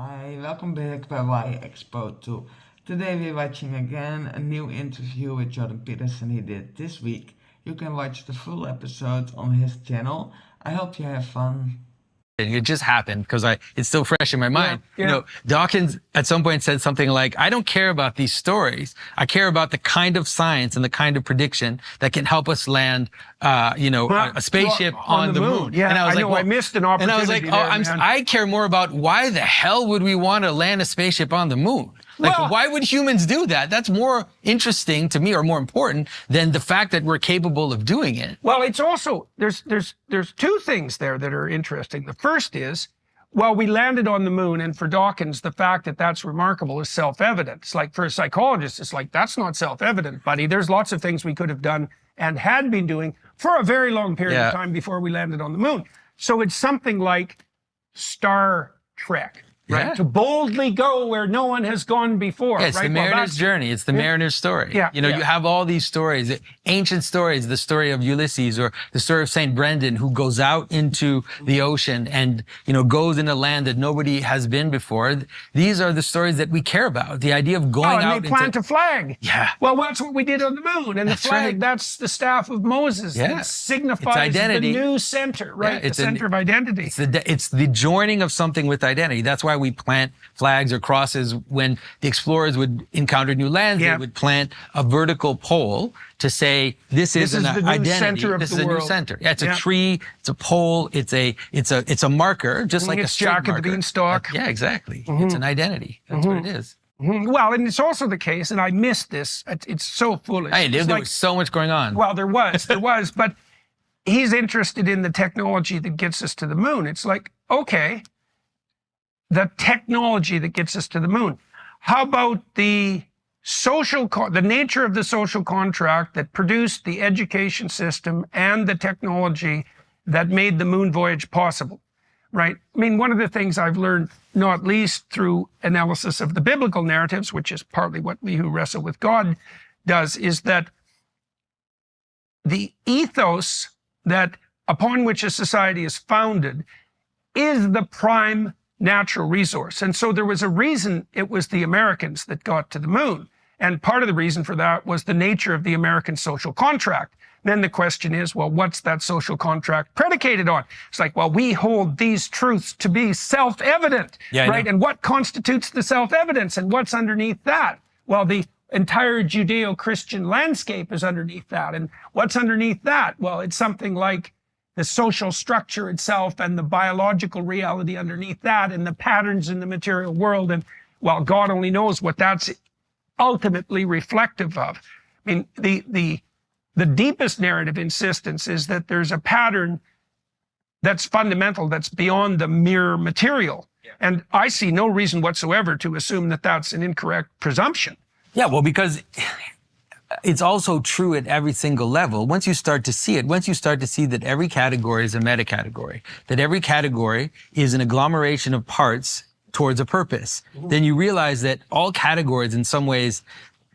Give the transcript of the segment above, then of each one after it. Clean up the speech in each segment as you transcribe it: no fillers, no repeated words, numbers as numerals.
Hi, welcome back by Expo 2. Today we're watching again a new interview with Jordan Peterson he did this week. You can watch the full episode on his channel. I hope you have fun. It just happened because it's still fresh in my mind. Yeah. You know, Dawkins at some point said something like, I don't care about these stories. I care about the kind of science and the kind of prediction that can help us land, a spaceship on the moon. Yeah, and I was like, I missed an opportunity. And I was like, I care more about why the hell would we want to land a spaceship on the moon? Like, why would humans do that? That's more interesting to me, or more important than the fact that we're capable of doing it. Well, it's also, there's two things there that are interesting. The first is, well, we landed on the moon, and for Dawkins, the fact that that's remarkable is self-evident. It's like, for a psychologist, it's like, that's not self-evident, buddy. There's lots of things we could have done and had been doing for a very long period of time before we landed on the moon. So it's something like Star Trek. Right? Yeah. To boldly go where no one has gone before. Yeah, it's right? the mariner's journey. It's the mariner's story. Yeah, you have all these stories, ancient stories, the story of Ulysses or the story of St. Brendan, who goes out into the ocean and, goes in a land that nobody has been before. These are the stories that we care about. The idea of going out and they plant a flag. Yeah. Well, that's what we did on the moon. And the flag, that's the staff of Moses. Yeah. It signifies the new center, right? Yeah, the center of identity. It's the joining of something with identity. That's why we plant flags or crosses. When the explorers would encounter new lands, they would plant a vertical pole to say, this is an identity. Center of this the is a world. new center. Yeah, it's a tree, it's a pole, it's a marker, just like a street Jack marker. of the Beanstalk. Yeah, exactly. It's an identity. That's what it is. Well, and it's also the case, and I missed this. It's so foolish. There was so much going on. Well, there was, but he's interested in the technology that gets us to the moon. It's like, okay, the technology that gets us to the moon. How about the nature of the social contract that produced the education system and the technology that made the moon voyage possible, right? I mean, one of the things I've learned, not least through analysis of the biblical narratives, which is partly what we who wrestle with God does, is that the ethos that upon which a society is founded is the prime natural resource. And so there was a reason it was the Americans that got to the moon. And part of the reason for that was the nature of the American social contract. Then the question is, well, what's that social contract predicated on? It's like, well, we hold these truths to be self-evident, right? And what constitutes the self-evidence, and what's underneath that? Well, the entire Judeo-Christian landscape is underneath that. And what's underneath that? Well, it's something like the social structure itself and the biological reality underneath that and the patterns in the material world. And, well, God only knows what that's ultimately reflective of. I mean, the deepest narrative insistence is that there's a pattern that's fundamental, that's beyond the mere material. Yeah. And I see no reason whatsoever to assume that that's an incorrect presumption. Yeah, well, because it's also true at every single level. Once you start to see it, once you start to see that every category is a meta-category, that every category is an agglomeration of parts towards a purpose, then you realize that all categories in some ways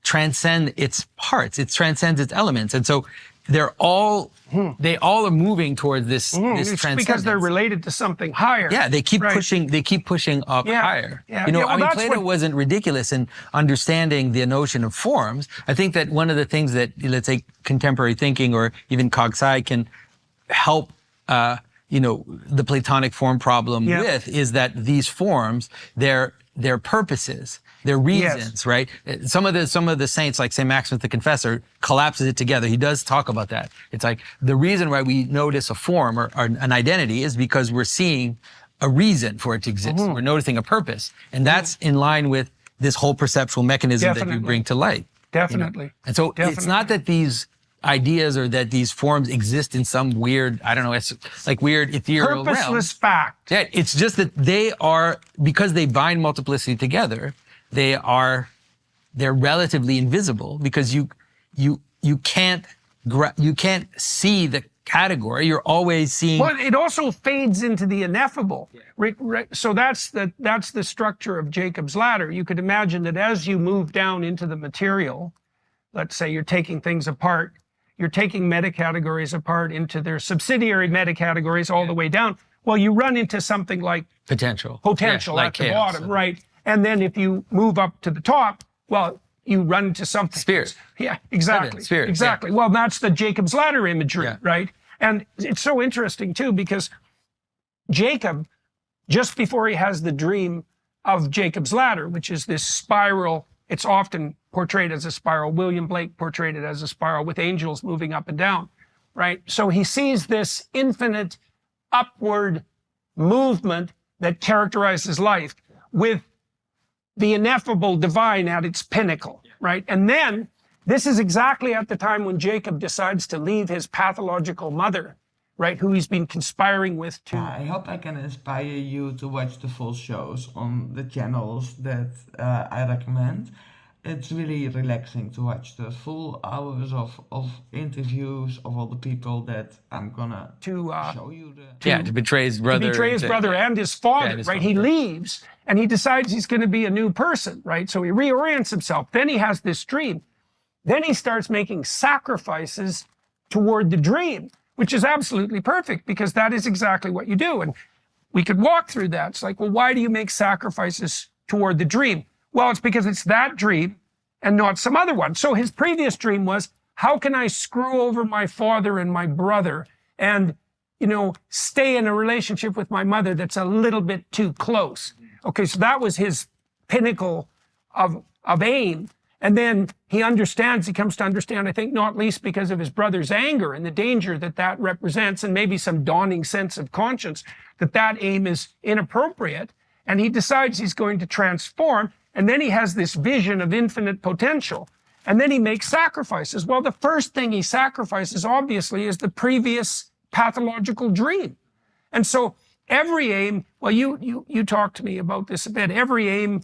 transcend its parts. It transcends its elements. And so they all are moving towards this transcendence. Because they're related to something higher. Yeah, they keep pushing up higher. Yeah. Plato wasn't ridiculous in understanding the notion of forms. I think that one of the things that, let's say, contemporary thinking or even cog-sci can help the Platonic form problem with is that these forms, their purposes, their reasons, right? Some of the saints, like St. Maximus the Confessor, collapses it together. He does talk about that. It's like the reason why we notice a form or an identity is because we're seeing a reason for it to exist. We're noticing a purpose. And that's in line with this whole perceptual mechanism that you bring to light. Definitely. And so it's not that these ideas or that these forms exist in some weird, it's like weird ethereal realm. Purposeless fact. Yeah, it's just that they are, because they bind multiplicity together, they're relatively invisible because you can't see the category. You're always seeing. Well, it also fades into the ineffable. Right? So that's the structure of Jacob's ladder. You could imagine that as you move down into the material, let's say you're taking things apart, you're taking metacategories apart into their subsidiary metacategories all the way down. well, you run into something like potential at like the chaos. bottom, right? And then if you move up to the top, well, you run into something. Spirit. Yeah, exactly. Heaven, spirit. Exactly. Well, that's the Jacob's ladder imagery, Yeah. right? And it's so interesting too, because Jacob, just before he has the dream of Jacob's ladder, which is this spiral, it's often portrayed as a spiral. William Blake portrayed it as a spiral with angels moving up and down, right? So he sees this infinite upward movement that characterizes life with the ineffable divine at its pinnacle, right? And then this is exactly at the time when Jacob decides to leave his pathological mother, right, who he's been conspiring with to. I hope I can inspire you to watch the full shows on the channels that I recommend. It's really relaxing to watch the full hours of interviews of all the people that I'm gonna show you. To betray his brother. To betray his brother and his father, and his right? father. He leaves and he decides he's going to be a new person, right? So he reorients himself. Then he has this dream. Then he starts making sacrifices toward the dream, which is absolutely perfect because that is exactly what you do. And we could walk through that. It's like, well, why do you make sacrifices toward the dream? Well, it's because it's that dream and not some other one. So his previous dream was, how can I screw over my father and my brother and, you know, stay in a relationship with my mother that's a little bit too close? Okay, so that was his pinnacle of aim. And then he comes to understand, I think, not least because of his brother's anger and the danger that that represents, and maybe some dawning sense of conscience, that aim is inappropriate. And he decides he's going to transform. And then he has this vision of infinite potential. And then he makes sacrifices. Well, the first thing he sacrifices, obviously, is the previous pathological dream. And so every aim, well, you talked to me about this a bit. Every aim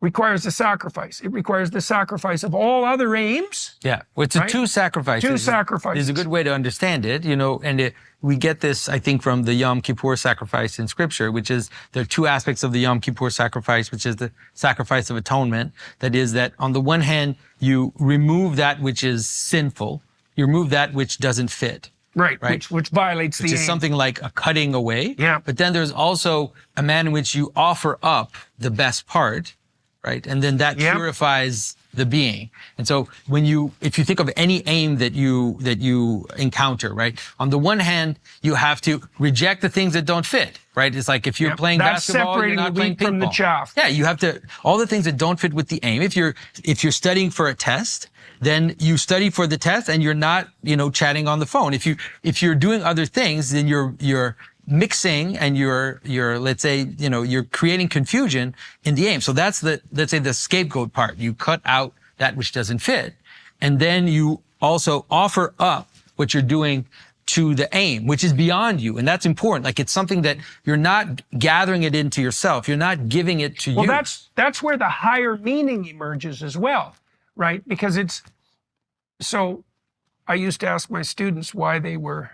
requires a sacrifice. It requires the sacrifice of all other aims. Yeah, well, it's two sacrifices. Two sacrifices. Is a good way to understand it, you know, and we get this, I think, from the Yom Kippur sacrifice in Scripture, which is, there are two aspects of the Yom Kippur sacrifice, which is the sacrifice of atonement. That is that on the one hand, you remove that which is sinful, you remove that which doesn't fit. Right. Which violates the aim. Which is something like a cutting away. Yeah. But then there's also a manner in which you offer up the best part, right? And then that purifies the being. And so if you think of any aim that you encounter, right? On the one hand, you have to reject the things that don't fit, right? It's like if you're playing basketball, you're not playing the wheat from the chaff. Yeah, you have to, all the things that don't fit with the aim. If you're studying for a test, then you study for the test and you're not, chatting on the phone. If you're doing other things, then you're mixing and you're let's say, you're creating confusion in the aim. So that's let's say the scapegoat part. You cut out that which doesn't fit. And then you also offer up what you're doing to the aim, which is beyond you. And that's important. Like, it's something that you're not gathering it into yourself. You're not giving it to you. Well, that's where the higher meaning emerges as well, right? Because so I used to ask my students why they would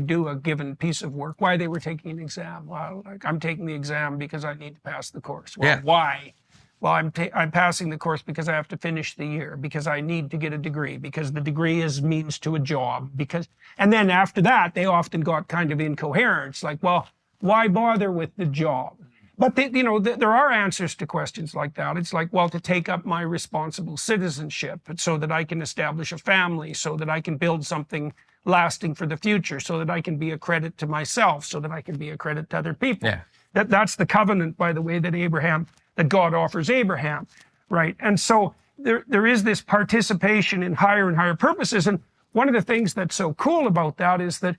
do a given piece of work, why they were taking an exam. Well, I'm taking the exam because I need to pass the course. Well, why? Well, I'm passing the course because I have to finish the year, because I need to get a degree, because the degree is means to a job, and then after that, they often got kind of incoherent. It's like, well, why bother with the job? But there are answers to questions like that. It's like, well, to take up my responsible citizenship so that I can establish a family, so that I can build something lasting for the future, so that I can be a credit to myself, so that I can be a credit to other people. Yeah. That's the covenant, by the way, that God offers Abraham, right? And so there is this participation in higher and higher purposes. And one of the things that's so cool about that is that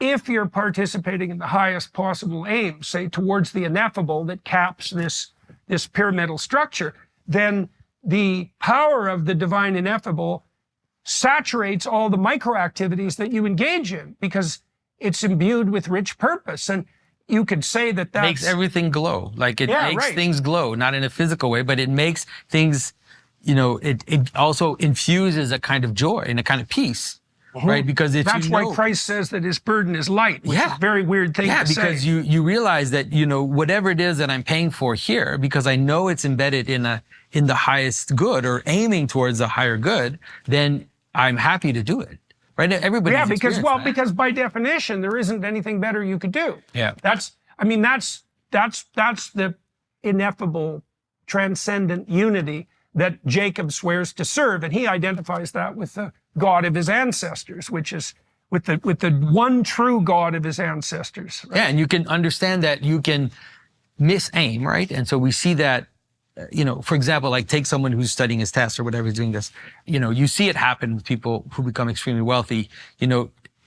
if you're participating in the highest possible aim, say towards the ineffable that caps this pyramidal structure, then the power of the divine ineffable saturates all the micro activities that you engage in, because it's imbued with rich purpose. And you could say that makes everything glow. Like, it makes things glow, not in a physical way, but it makes things, it also infuses a kind of joy and a kind of peace, right? Because that's why Christ says that his burden is light, which is a very weird thing to say. Yeah, because you realize that, whatever it is that I'm paying for here, because I know it's embedded in the highest good or aiming towards a higher good, then I'm happy to do it. right? Everybody's Yeah, because experienced well, that. because by definition, there isn't anything better you could do. Yeah. That's the ineffable, transcendent unity that Jacob swears to serve, and he identifies that with the God of his ancestors, which is with the one true God of his ancestors. Right? Yeah, and you can understand that you can misaim, right? And so we see that, for example, like take someone who's studying his test or whatever, is doing this, you see it happen with people who become extremely wealthy,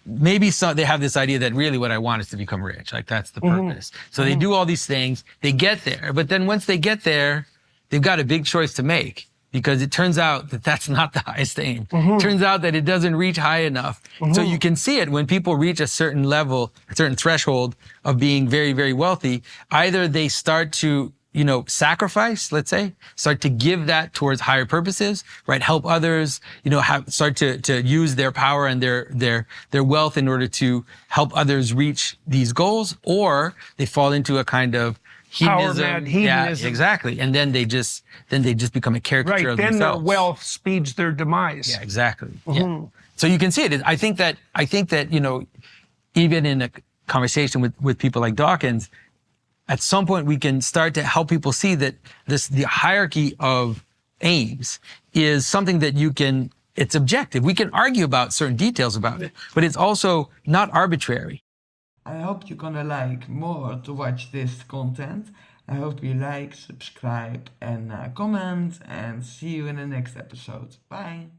maybe they have this idea that really what I want is to become rich. Like that's the purpose. So they do all these things, they get there, but then once they get there, they've got a big choice to make because it turns out that that's not the highest aim. It turns out that it doesn't reach high enough. So you can see it when people reach a certain level, a certain threshold of being very, very wealthy, either they start to sacrifice, let's say, start to give that towards higher purposes, right? Help others, start to use their power and their wealth in order to help others reach these goals, or they fall into a kind of hedonism. Power-mad hedonism. Yeah, exactly. And then they just become a caricature of then themselves. their wealth speeds their demise. Yeah, exactly. Yeah. So you can see it. I think that even in a conversation with people like Dawkins, at some point we can start to help people see that the hierarchy of aims is something that it's objective. We can argue about certain details about it, but it's also not arbitrary. I hope you're gonna like more to watch this content. I hope you like, subscribe and comment, and see you in the next episode. Bye!